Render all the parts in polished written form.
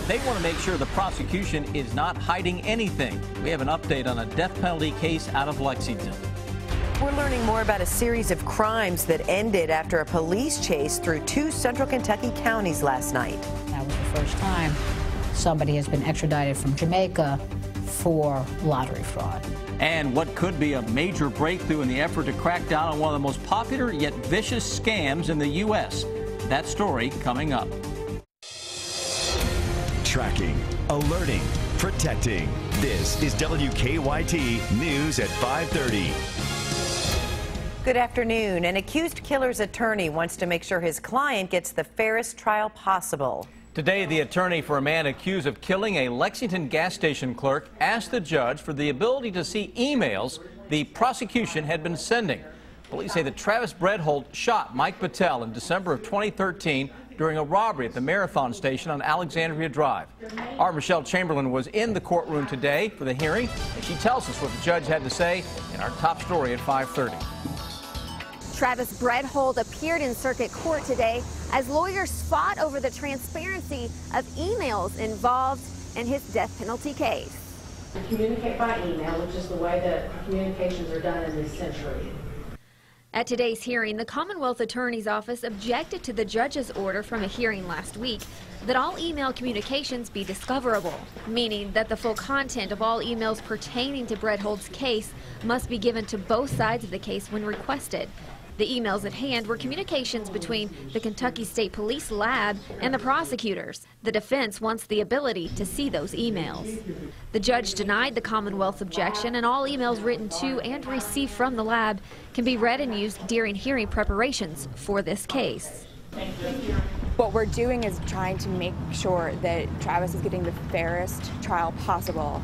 They want to make sure the prosecution is not hiding anything. We have an update on a death penalty case out of Lexington. We're learning more about a series of crimes that ended after a police chase through 2 central Kentucky counties last night. That was the first time somebody has been extradited from Jamaica for lottery fraud. And what could be a major breakthrough in the effort to crack down on one of the most popular yet vicious scams in the U.S. That story coming up. Tracking, alerting, protecting. This is WKYT News at 5:30. Good afternoon. An accused killer's attorney wants to make sure his client gets the fairest trial possible. Today, the attorney for a man accused of killing a Lexington gas station clerk asked the judge for the ability to see emails the prosecution had been sending. Police say that Travis Breadholt shot Mike Patel in December of 2013 during a robbery at the Marathon station on Alexandria Drive. Our Michelle Chamberlain was in the courtroom today for the hearing, and she tells us what the judge had to say in our top story at 5:30. Travis Breadholt appeared in circuit court today as lawyers fought over the transparency of emails involved in his death penalty case. We communicate by email, which is the way that communications are done in this century. At today's hearing, the Commonwealth Attorney's Office objected to the judge's order from a hearing last week that all email communications be discoverable, meaning that the full content of all emails pertaining to Breadholt's case must be given to both sides of the case when requested. The emails at hand were communications between the Kentucky State Police lab and the prosecutors. The defense wants the ability to see those emails. The judge denied the Commonwealth's objection, and all emails written to and received from the lab can be read and used during hearing preparations for this case. What we're doing is trying to make sure that Travis is getting the fairest trial possible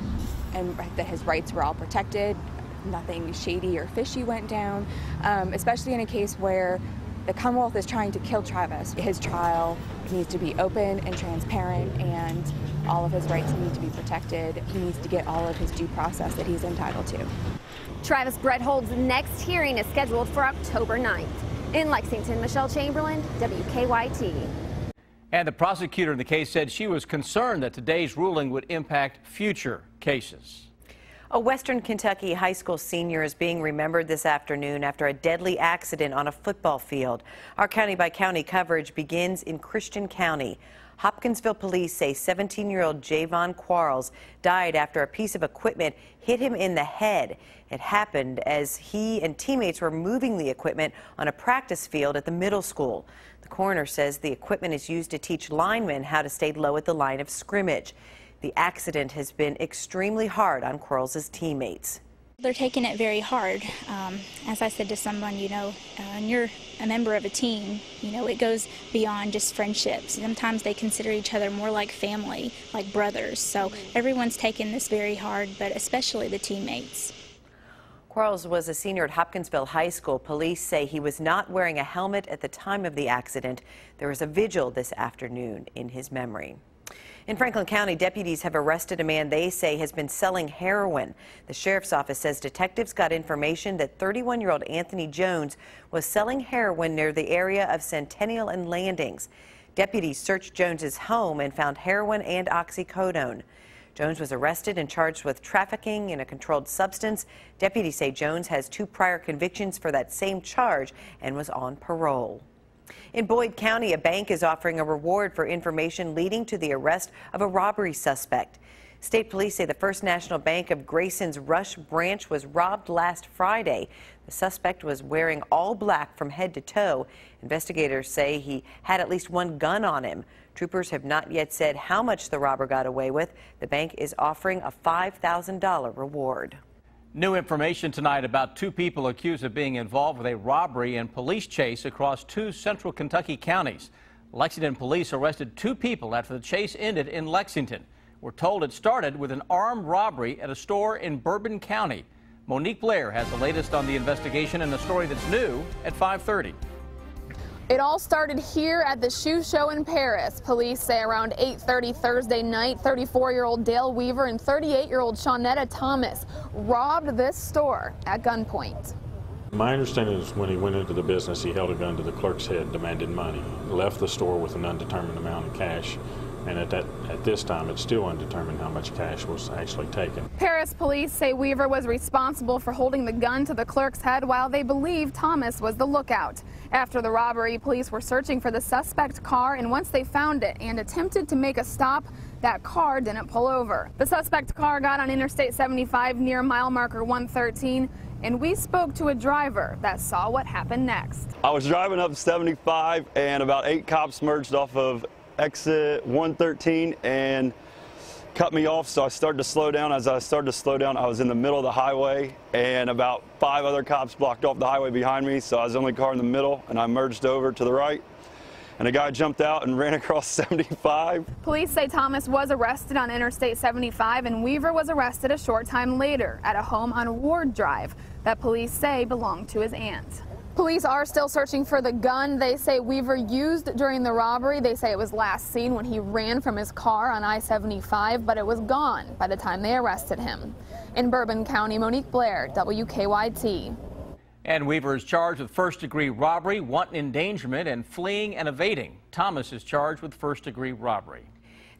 and that his rights were all protected. Nothing shady or fishy went down, especially in a case where the Commonwealth is trying to kill Travis. His trial needs to be open and transparent, and all of his rights need to be protected. He needs to get all of his due process that he's entitled to. Travis Breadholt's next hearing is scheduled for October 9th. In Lexington, Michelle Chamberlain, WKYT. And the prosecutor in the case said she was concerned that today's ruling would impact future cases. A Western Kentucky high school senior is being remembered this afternoon after a deadly accident on a football field. Our county-by-county coverage begins in Christian County. Hopkinsville police say 17-year-old Javon Quarles died after a piece of equipment hit him in the head. It happened as he and teammates were moving the equipment on a practice field at the middle school. The coroner says the equipment is used to teach linemen how to stay low at the line of scrimmage. The accident has been extremely hard on Quarles' teammates. They're taking it very hard. As I said to someone, when you're a member of a team, it goes beyond just friendships. Sometimes they consider each other more like family, like brothers. So everyone's taking this very hard, but especially the teammates. Quarles was a senior at Hopkinsville High School. Police say he was not wearing a helmet at the time of the accident. There was a vigil this afternoon in his memory. In Franklin County, deputies have arrested a man they say has been selling heroin. The sheriff's office says detectives got information that 31-year-old Anthony Jones was selling heroin near the area of Centennial and Landings. Deputies searched Jones's home and found heroin and oxycodone. Jones was arrested and charged with trafficking in a controlled substance. Deputies say Jones has 2 prior convictions for that same charge and was on parole. In Boyd County, a bank is offering a reward for information leading to the arrest of a robbery suspect. State police say the First National Bank of Grayson's Rush branch was robbed last Friday. The suspect was wearing all black from head to toe. Investigators say he had at least 1 gun on him. Troopers have not yet said how much the robber got away with. The bank is offering a $5,000 reward. New information tonight about 2 people accused of being involved with a robbery and police chase across 2 central Kentucky counties. Lexington police arrested 2 people after the chase ended in Lexington. We're told it started with an armed robbery at a store in Bourbon County. Monique Blair has the latest on the investigation and the story that's new at 5:30. It all started here at the shoe show in Paris. Police say around 8:30 Thursday night, 34-year-old Dale Weaver and 38-year-old Shawnetta Thomas robbed this store at gunpoint. My understanding is when he went into the business, he held a gun to the clerk's head, demanded money, left the store with an undetermined amount of cash, And at this time, it's still undetermined how much cash was actually taken. Paris police say Weaver was responsible for holding the gun to the clerk's head while they believe Thomas was the lookout. After the robbery, police were searching for the suspect car, and once they found it and attempted to make a stop, that car didn't pull over. The suspect car got on Interstate 75 near mile marker 113, and we spoke to a driver that saw what happened next. I was driving up 75 and about 8 cops merged off of exit 113 and cut me off, so I started to slow down. As I started to slow down, I was in the middle of the highway, and about 5 other cops blocked off the highway behind me, so I was the only car in the middle, and I merged over to the right, and a guy jumped out and ran across 75. Police say Thomas was arrested on Interstate 75, and Weaver was arrested a short time later at a home on Ward Drive that police say belonged to his aunt. Police are still searching for the gun they say Weaver used during the robbery. They say it was last seen when he ran from his car on I-75, but it was gone by the time they arrested him. In Bourbon County, Monique Blair, WKYT. And Weaver is charged with first-degree robbery, wanton endangerment, and fleeing and evading. Thomas is charged with first-degree robbery.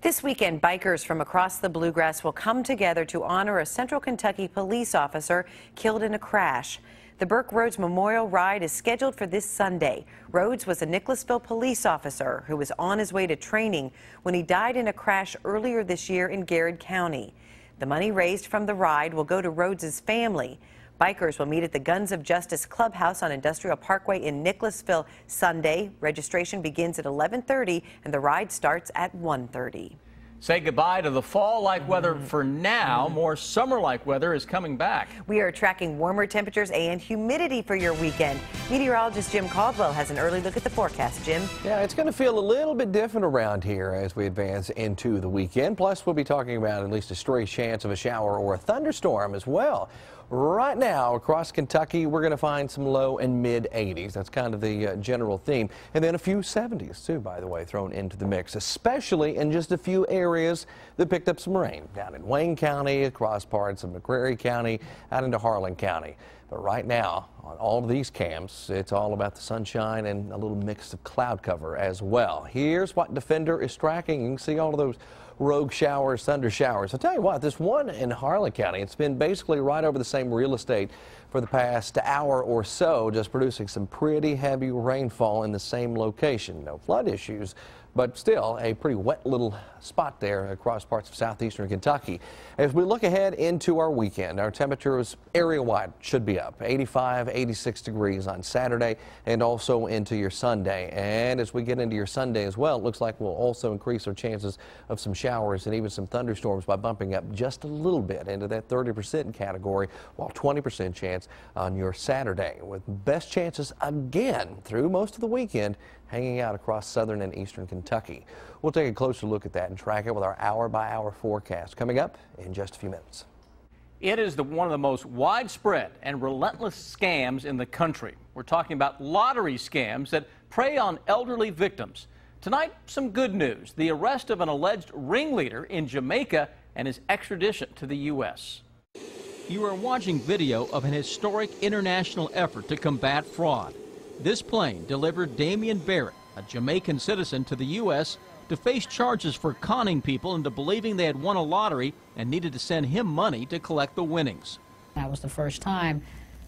This weekend, bikers from across the Bluegrass will come together to honor a Central Kentucky police officer killed in a crash. The Burke Rhodes Memorial Ride is scheduled for this Sunday. Rhodes was a Nicholasville police officer who was on his way to training when he died in a crash earlier this year in Garrett County. The money raised from the ride will go to Rhodes's family. Bikers will meet at the Guns of Justice Clubhouse on Industrial Parkway in Nicholasville Sunday. Registration begins at 11:30 and the ride starts at 1:30. Say goodbye to the fall-like weather for now. More summer-like weather is coming back. We are tracking warmer temperatures and humidity for your weekend. Meteorologist Jim Caldwell has an early look at the forecast. Jim? Yeah, it's going to feel a little bit different around here as we advance into the weekend. Plus, we'll be talking about at least a stray chance of a shower or a thunderstorm as well. Right now, across Kentucky, we're going to find some low and mid 80s. That's kind of the general theme. And then a few 70s, too, by the way, thrown into the mix, especially in just a few areas that picked up some rain. Down in Wayne County, across parts of McCreary County, out into Harlan County. But right now, on all of these cams, it's all about the sunshine and a little mix of cloud cover as well. Here's what Defender is tracking. You can see all of those rogue showers, thunder showers. I'll tell you what, this one in Harlan County, it's been basically right over the same real estate for the past hour or so, just producing some pretty heavy rainfall in the same location. No flood issues, but still a pretty wet little spot there across parts of southeastern Kentucky. As we look ahead into our weekend, our temperatures area-wide should be up 85, 86 degrees on Saturday and also into your Sunday. And as we get into your Sunday as well, it looks like we'll also increase our chances of some showers and even some thunderstorms by bumping up just a little bit into that 30% category, while 20% chance on your Saturday, with best chances again through most of the weekend hanging out across southern and eastern Kentucky. We'll take a closer look at that and track it with our hour-by-hour forecast coming up in just a few minutes. It is one of the most widespread and relentless scams in the country. We're talking about lottery scams that prey on elderly victims. Tonight, some good news: the arrest of an alleged ringleader in Jamaica and his extradition to the U.S. You are watching video of an historic international effort to combat fraud. This plane delivered Damian Barrett, a Jamaican citizen, to the U.S. to face charges for conning people into believing they had won a lottery and needed to send him money to collect the winnings. That was the first time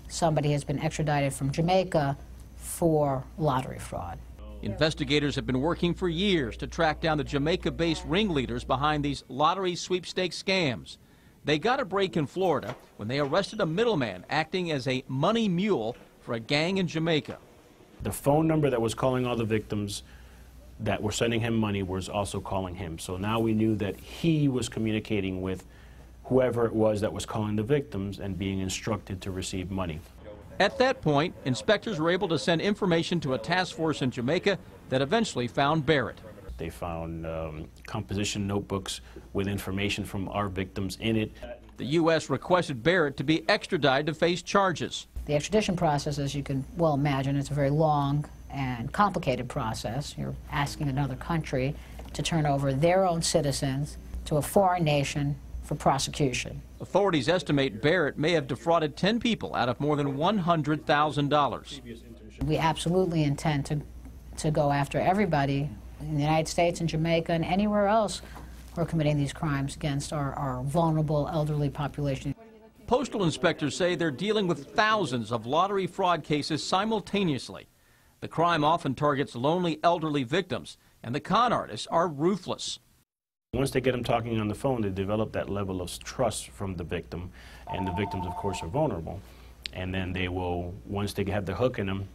somebody has been extradited from Jamaica for lottery fraud. Investigators have been working for years to track down the Jamaica-based ringleaders behind these lottery sweepstakes scams. They got a break in Florida when they arrested a middleman acting as a money mule for a gang in Jamaica. The phone number that was calling all the victims that were sending him money was also calling him. So now we knew that he was communicating with whoever it was that was calling the victims and being instructed to receive money. At that point, inspectors were able to send information to a task force in Jamaica that eventually found Barrett. They found composition notebooks with information from our victims in it. The U.S. requested Barrett to be extradited to face charges. The extradition process, as you can well imagine, is a very long and complicated process. You're asking another country to turn over their own citizens to a foreign nation for prosecution. Authorities estimate Barrett may have defrauded 10 people out of more than $100,000. We absolutely intend to go after everybody in the United States and Jamaica and anywhere else who are committing these crimes against our vulnerable elderly population. Postal inspectors say they're dealing with thousands of lottery fraud cases simultaneously. The crime often targets lonely elderly victims, and the con artists are ruthless. Once they get them talking on the phone, they develop that level of trust from the victim, and the victims, of course, are vulnerable. And then they will, once they have the hook in them,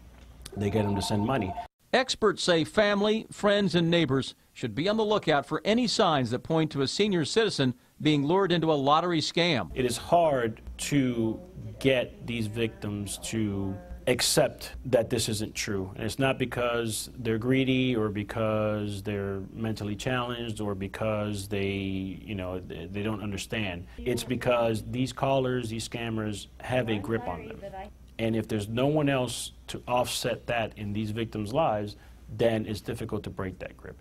they get them to send money. Experts say family, friends, and neighbors should be on the lookout for any signs that point to a senior citizen being lured into a lottery scam. It is hard to get these victims to accept that this isn't true. And it's not because they're greedy or because they're mentally challenged or because they don't understand. It's because these callers, these scammers have a grip on them. And if there's no one else to offset that in these victims' lives, then it's difficult to break that grip.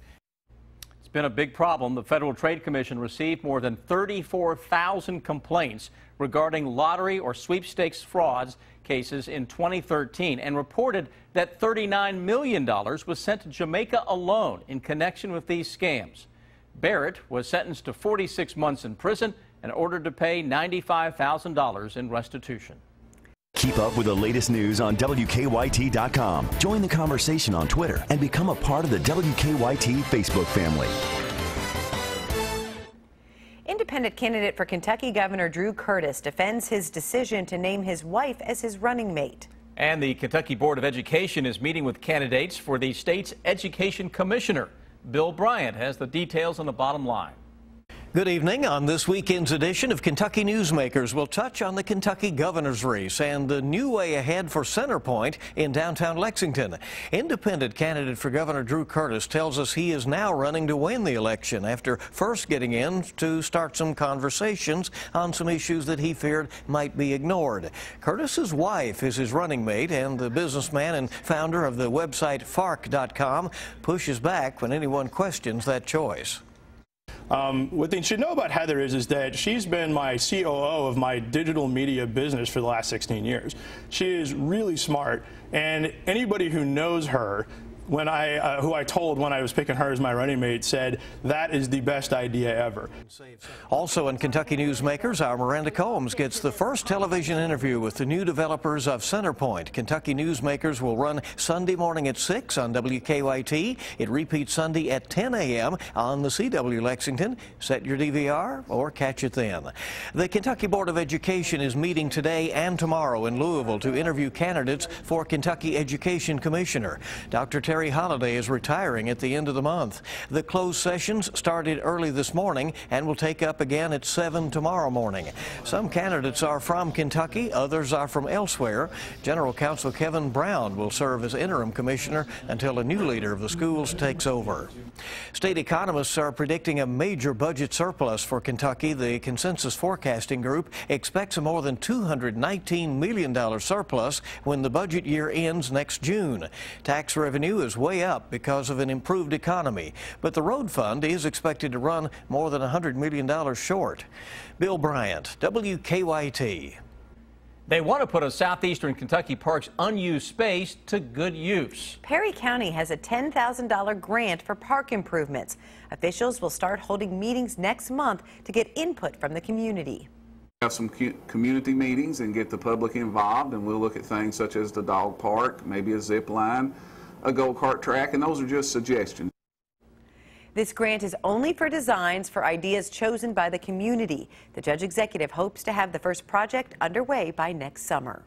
It's been a big problem. The Federal Trade Commission received more than 34,000 complaints regarding lottery or sweepstakes frauds cases in 2013 and reported that $39 million was sent to Jamaica alone in connection with these scams. Barrett was sentenced to 46 months in prison and ordered to pay $95,000 in restitution. Keep up with the latest news on WKYT.com. Join the conversation on Twitter and become a part of the WKYT Facebook family. Independent candidate for Kentucky Governor Drew Curtis defends his decision to name his wife as his running mate. And the Kentucky Board of Education is meeting with candidates for the state's education commissioner. Bill Bryant has the details on the bottom line. Good evening. On this weekend's edition of Kentucky Newsmakers, we'll touch on the Kentucky governor's race and the new way ahead for Centerpoint in downtown Lexington. Independent candidate for Governor Drew Curtis tells us he is now running to win the election after first getting in to start some conversations on some issues that he feared might be ignored. Curtis's wife is his running mate, and the businessman and founder of the website Fark.com pushes back when anyone questions that choice. What they should know about Heather is that she's been my COO of my digital media business for the last 16 years. She is really smart, and anybody who knows her, who I told when I was picking her as my running mate, said that is the best idea ever. Also in Kentucky Newsmakers, our Miranda Combs gets the first television interview with the new developers of Centerpoint. Kentucky Newsmakers will run Sunday morning at 6 on WKYT. It repeats Sunday at 10 a.m. on the CW Lexington. Set your DVR or catch it then. The Kentucky Board of Education is meeting today and tomorrow in Louisville to interview candidates for Kentucky Education Commissioner. Dr. Terry Holliday is retiring at the end of the month. The closed sessions started early this morning and will take up again at 7 tomorrow morning. Some candidates are from Kentucky, others are from elsewhere. General Counsel Kevin Brown will serve as interim commissioner until a new leader of the schools takes over. State economists are predicting a major budget surplus for Kentucky. The Consensus Forecasting Group expects a more than $219 million surplus when the budget year ends next June. Tax revenue is way up because of an improved economy, but the road fund is expected to run more than $100 million short. Bill Bryant, WKYT. They want to put a southeastern Kentucky park's unused space to good use. Perry County has a $10,000 grant for park improvements. Officials will start holding meetings next month to get input from the community. Have some community meetings and get the public involved, and we'll look at things such as the dog park, maybe a zip line, a go-kart track, and those are just suggestions. This grant is only for designs for ideas chosen by the community. The judge executive hopes to have the first project underway by next summer.